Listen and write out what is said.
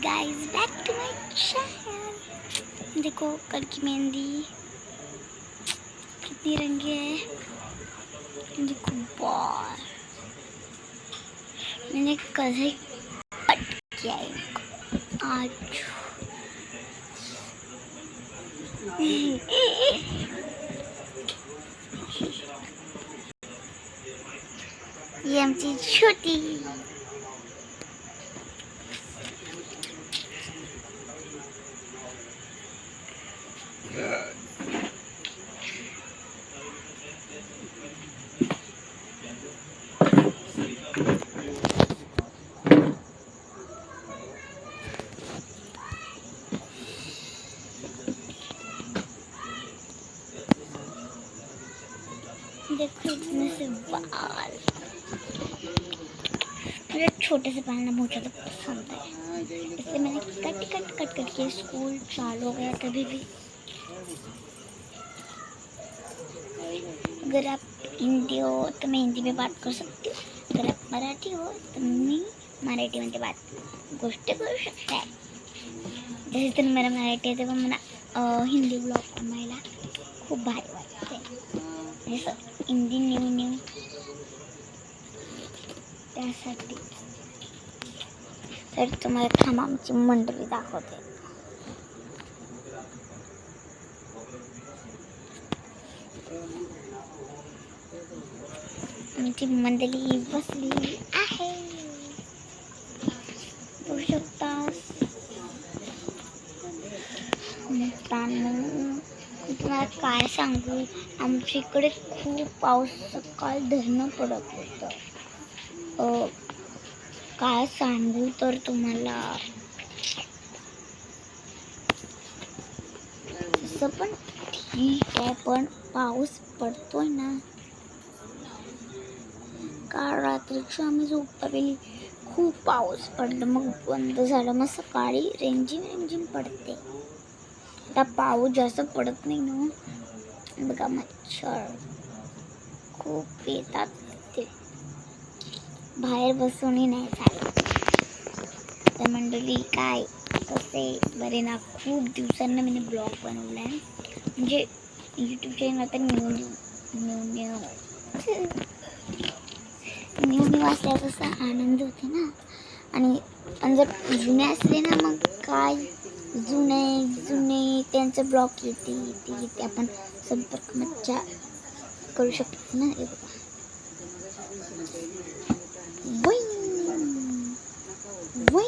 Guys, back to my channel. देखो कल की मेहंदी कितनी रंगी है। देखो बाल मैंने कल ही कट किया है आज। ये आमची छोटी देखो इतने से बाल। मुझे छोटे से बाल ना बहुत ज़्यादा पसंद है, इसलिए मैंने कट कट कट कट के स्कूल चालू हो गया तभी भी। अगर आप हिंदी हो तो मैं हिंदी में बात कर सकती हूँ, अगर आप मराठी हो तो मी मराठीमध्ये गोष्ट करू शकते. जसे तर मला मराठी आहे तेव्हा मला हिंदी ब्लॉग बनवायला खूप भारी वाटते. जसं हिंदी न्यू त्यासाठी. तर तुम्हाला थांबा आमची मंडळी दाखवते. आमची मंडळी बसली आहे, बघू शकता. तुम्हाला काय सांगू, आमच्या इकडे खूप पाऊस सकाळ धरणं पडत होतं. काय सांगू तर तुम्हाला, तसं पण ठीक आहे, पण पाऊस पडतोय ना. काल रात्रीची आम्ही झोपलेली, खूप पाऊस पडला, मग बंद झालं, मग सकाळी रिमझिम पडते. आता पाऊस जास्त पडत नाही ना. बघा मच्छर खूप येतात, ते बाहेर बसूनही नाही चालत. तर मंडळी काय कसे बरे ना. खूप दिवसांना मी ब्लॉग बनवला आहे, म्हणजे यूट्यूब चॅनल तर न्यू असल्याचा असा आनंद होते ना. आणि जर जुने असले ना, मग काय जुने त्यांचं ब्लॉग येते आपण संपर्क मज्जा करू शकतो ना. हे बघा वै